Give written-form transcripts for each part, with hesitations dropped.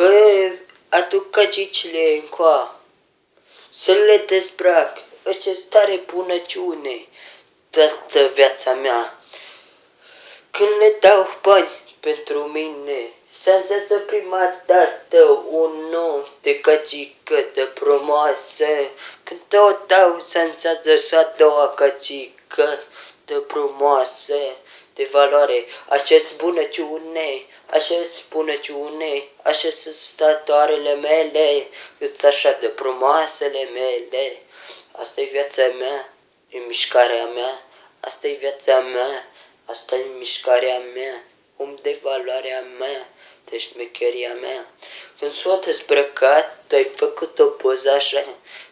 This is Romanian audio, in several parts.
Păi, aduc căcicile încoa, să le dezbrac, ce stare bunăciune, toată viața mea. Când le dau bani pentru mine, senzează prima dată un nou de căcică de frumoasă. Când o dau, senzează și a doua căcică de frumoasă, de valoare. Așa-s bunăciune, așa-s bunăciune, așa-s statoarele mele, cât așa de frumoasele mele. Asta-i viața mea, e mișcarea mea, asta-i viața mea, asta-i mișcarea mea, om de valoarea mea, de șmecheria mea. Când s-o dezbrăcat, ai făcut o poză așa,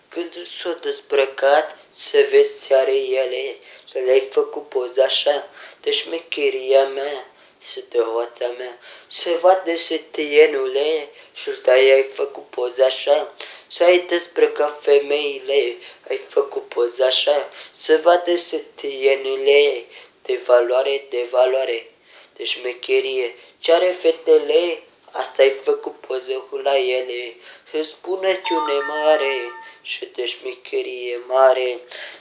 când s-o dezbrăcat, să vezi are ele, să le-ai făcut poză așa, de șmecheria mea, și de hoața mea, să vadă setienule, și ai făcut poză așa, să ai dezbrăcat femeile, ai făcut poză așa, să vadă setienule, de valoare, de șmecherie, ce are fetele, asta ai făcut poză la ele, și bunăciune mare, și de șmecherie mare,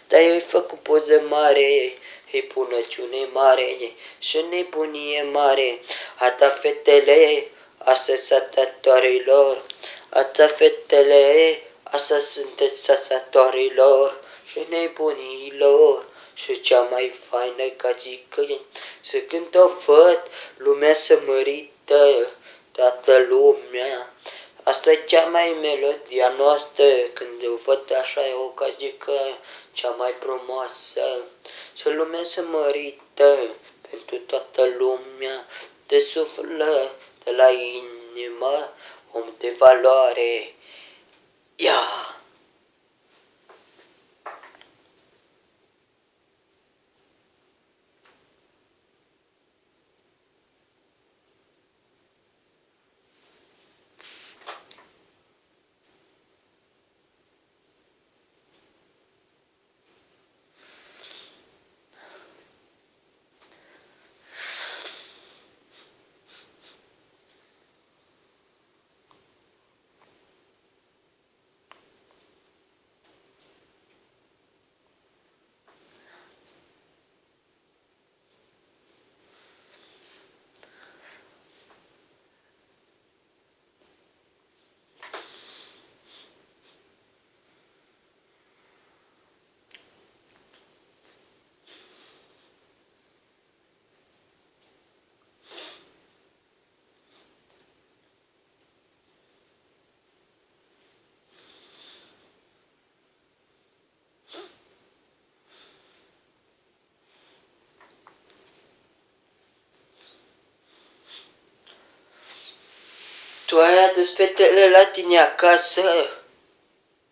dar ai făcut poză mare, e bunăciune mare, și nebunie mare, a ta fetele, asta sătătorilor, a ta fetele, asta sunteți sătătorilor, și nebunilor. Și cea mai faină căcică, și când o văd, lumea se mărită, toată lumea. Asta e cea mai melodia noastră, când o văd așa e o căcică, cea mai frumoasă. Și lumea se mărită pentru toată lumea, de suflă, de la inimă, om de valoare. Ia! Tu ai adus fetele la tine acasă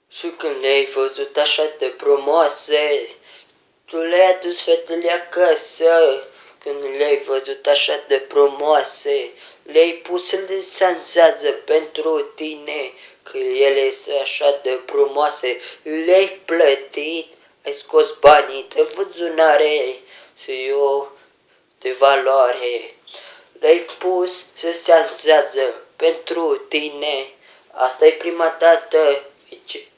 și când le-ai văzut așa de frumoase, tu le-ai adus fetele acasă, când le-ai văzut așa de frumoase, le-ai pus să le sensează pentru tine, că ele sunt așa de frumoase, le-ai plătit, ai scos banii de vânzare și eu de valoare, le-ai pus să sensează pentru tine, asta e prima dată,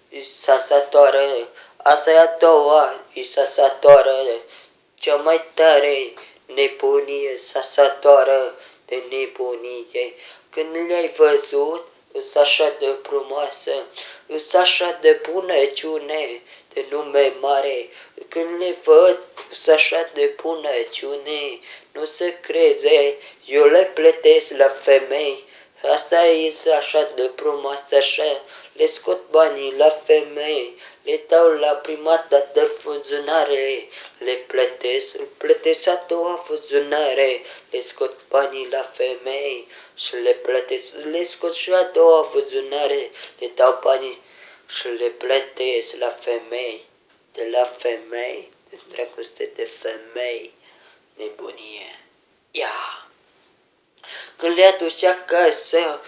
e sensatoare, asta e a doua, e sensatoare, cea mai tare nebunie sensatoare de nebunie. Când le-ai văzut, îs așa de frumoasă, îs așa de bunăciune, de nume mare. Când le văd, îs așa de bunăciune, nu se crede, eu le plătesc la femei. Asta e așa de frumoasă așa, le scot banii la femei, le dau la prima dată fuzionare, le plătesc a doua fuzionare, le scot banii la femei și le plătesc, le scot și a doua fuzionare, le dau banii și le plătesc la femei, de la femei, de dragoste de femei, nebunie. Ia! Când le aduci acasă,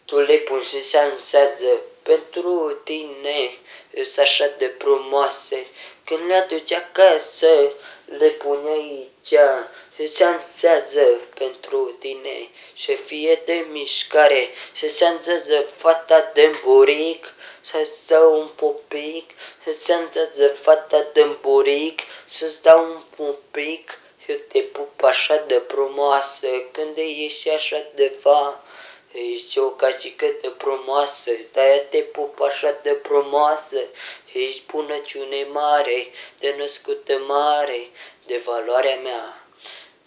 tu le pun și sensează pentru tine sunt așa de frumoase. Când le aduci acasă, le pune aici, se dansează pentru tine. Și fie de mișcare, se dansează fata de buric, să-ți dau un pupic, se dansează fata de buric, să-ți dau un pupic. Eu te pup așa de frumoasă, când ești așa de va. Ești o gagică de frumoasă, de-aia te pup așa de frumoasă. Ești bunăciune mare, de născută mare, de valoarea mea.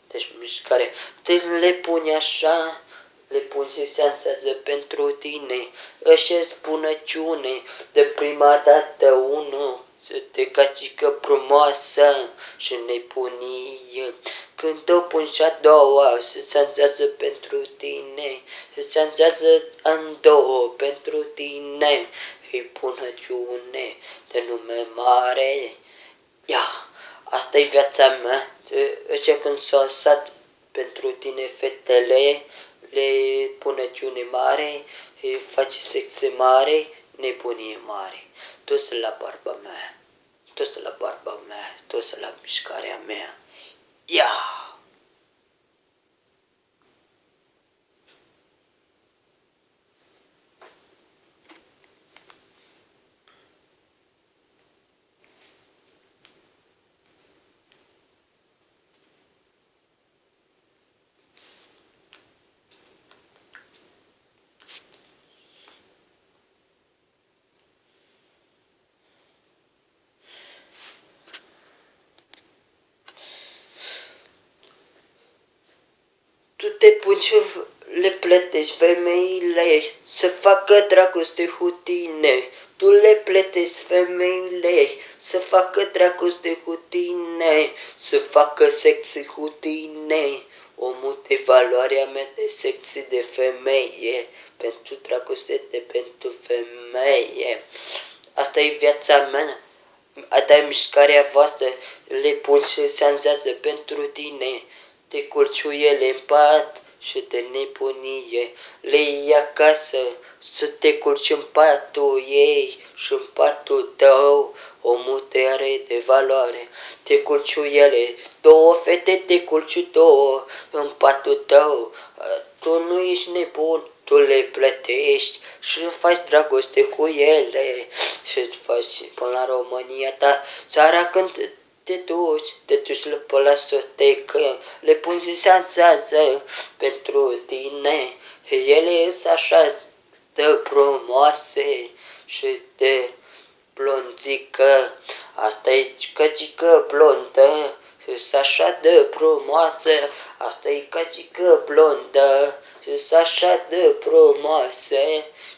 Deci mișcare, te le puni așa, le pun și se dansează pentru tine. Așa-s bunăciune, de prima dată unul, să te gagică frumoasă și nebunie. Când o pun și a doua, se dansează pentru tine, se dansează în două pentru tine. E bunăciune de nume mare. Ia, asta e viața mea. Așa când s-au lăsat pentru tine fetele, le bunăciune mare, face sex mare, nebunie mare. Toți la barba mea, toți la barba mea, toți la mișcarea mea. Ia! Tu te pun și le plătești femeile să facă dragoste cu tine. Tu le plătești femeile să facă dragoste cu tine, să facă sex cu tine. Omul de valoarea mea de sex de femeie, pentru dragoste de pentru femeie. Asta e viața mea. Asta e mișcarea voastră, le pun și se dansează pentru tine. Te culci ele în pat și de nebunie le iei acasă să te culci în patul ei și în patul tău. Omul te are de valoare, te culci ele, două fete te culci două în patul tău. Tu nu ești nebun, tu le plătești și faci dragoste cu ele și îți faci până la România ta, țara când te duci pe la sotecă, le pun și se dansează pentru tine. Ele sunt așa de frumoase și de blondică, asta e căcică blondă, sunt așa de frumoasă, asta e căcică blondă, sunt așa de frumoasă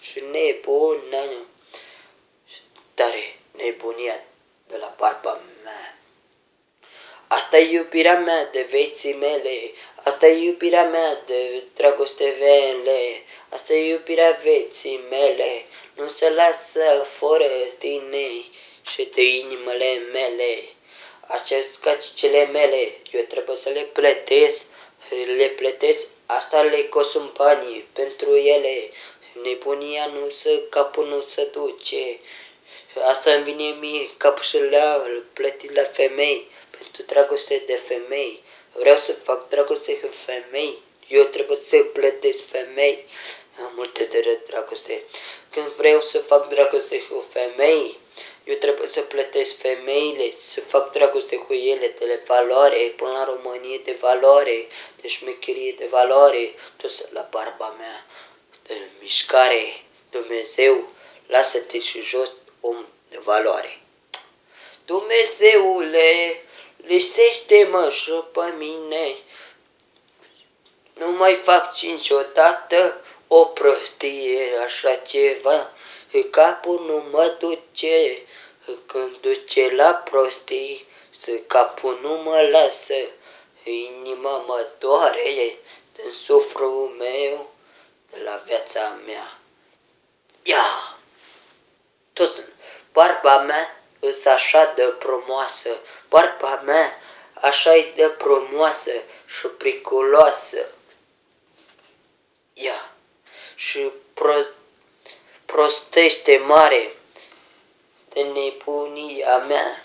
și nebună. Tare, nebunia de la barba mea. Asta e iubirea mea de vieții mele, asta e iubirea mea de dragoste vele, asta e iubirea vieții mele, nu se lasă fără tine și de inimile mele. Acest cacicele mele, eu trebuie să le plătesc, asta le costum banii pentru ele, nebunia nu se, capul nu se duce. Asta îmi vine mie capul să le plătit la femei, pentru dragoste de femei. Vreau să fac dragoste cu femei, eu trebuie să plătesc femei. Am multe de dragoste. Când vreau să fac dragoste cu femei, eu trebuie să plătesc femeile, să fac dragoste cu ele, de valoare, până la Românie de valoare, de șmecherie de valoare, tot la barba mea, de mișcare. Dumnezeu, lasă-te și jos, om de valoare. Dumnezeule, lisește-mă și pe mine, nu mai fac niciodată o prostie așa ceva, capul nu mă duce, când duce la prostii, capul nu mă lasă, inima mă doare din sufletul meu, de la viața mea. Ia! Toți, barba mea îs așa de frumoasă, barba mea așa e de frumoasă și periculoasă. Ia! Și rostește mare de nebunia mea.